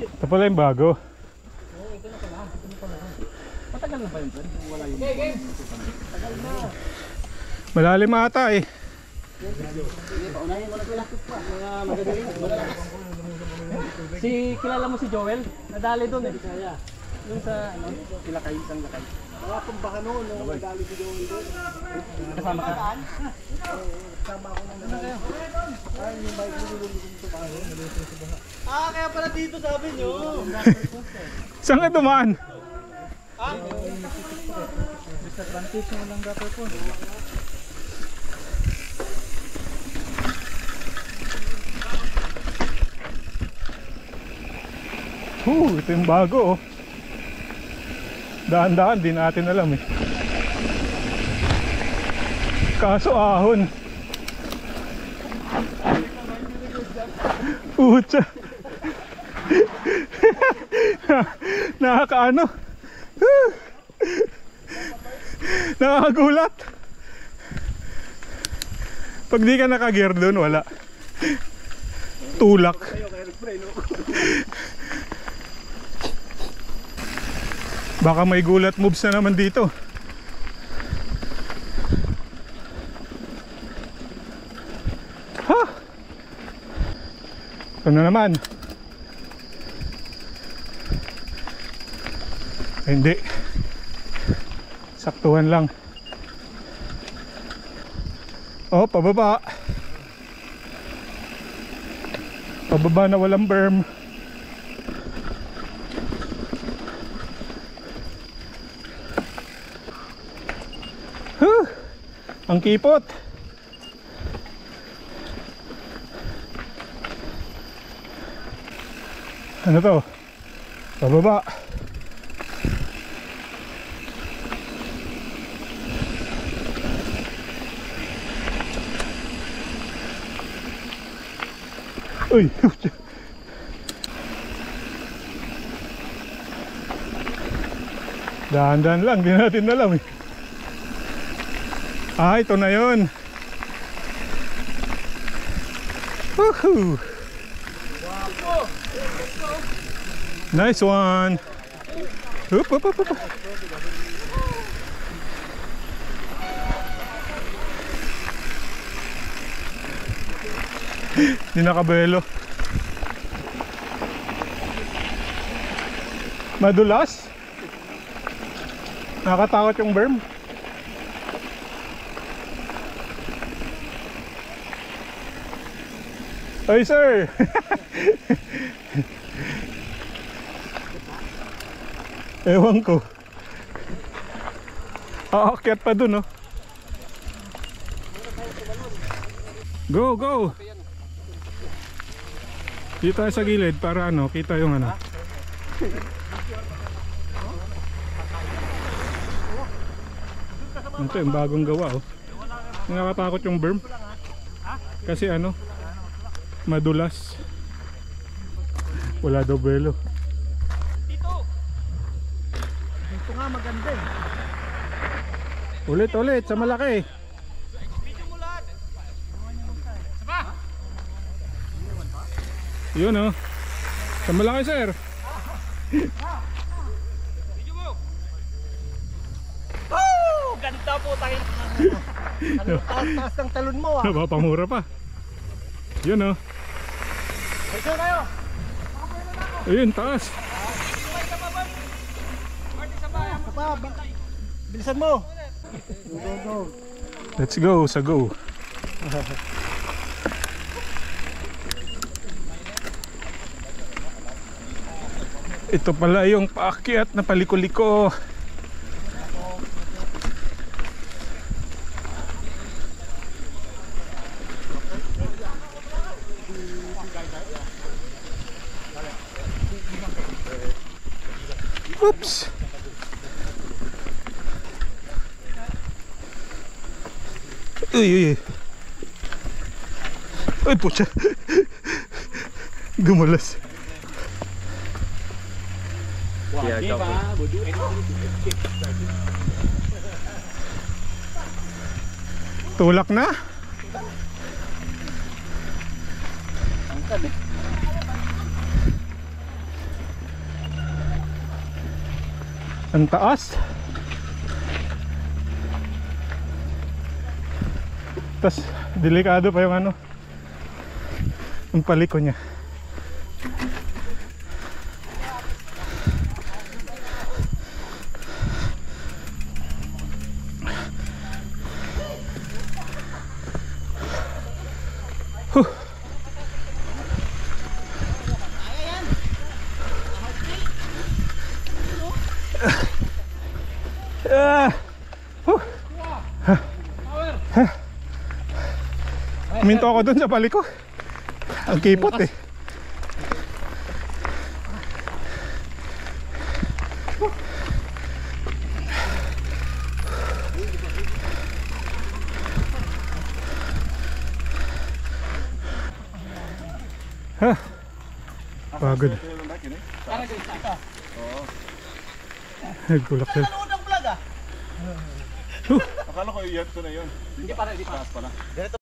Ito pala yung bago. Matagal na ba yun? Wala yun. Game! Matagal na. Malalim ata eh. Paunahin mo na sila. Magagaling. Kilala mo si Joel? Nadali doon eh. Yung sa Ilakay, isang lakay. Mga pambaha noon, nadali si Joel doon. Kasama ka? Kasama ako nung nadali. Ay, yung bike mo nilulong sa bahay. Kaya pala dito sabi nyo. Saan ka dumaan? Disadvantage mo lang dapat po. Ito yung bago oh. Daan-daan, di natin alam eh. Kaso ahon. Pucha. Nakakaano. Nakakagulat. Pag di ka nakagear doon, wala. Tulak. Baka may gulat moves na naman dito. Ha? Ito na naman. Ay, hindi. Saktuhan lang. Oh, pababa. Pababa na walang berm. Ang kipot. Ano to? Pababa. Uy. Dahan-dahan lang, di natin alam eh. Ito na yun. Woohoo! Nice one. Up, up, up, up. Di nakabelo. Madulas. Nakatakot yung berm. Ay sir. Ewan ko. Aakyat pa dun oh. Go, go. Dito tayo sa gilid para ano, kita yung ano. Ito yung bagong gawa oh. Nakakatakot yung berm. Kasi ano, madulas. Wala daw belo. Dito nga maganda eh. Ulit ulit sa malaki. Yun oh. Sa malaki sir. Oh! Ganda po tayo. Taas ng talon mo ah. Napapamura pa. Yun oh. Ito kayo. Ayun taas. Bilisan mo. Let's go sa go. Ito pala yung paakyat na paliko-liko. Oops. Uy, uy, uy. Ay, pucha. Gumulas. Tulak na? Ang taas. Tas delikado pa yung ano, yung paliko niya. Minto ako dun sa paliko. Ang kipot eh. Pagod. Nagtulak sila. Akala ko iyan ko na yun. Hindi pa.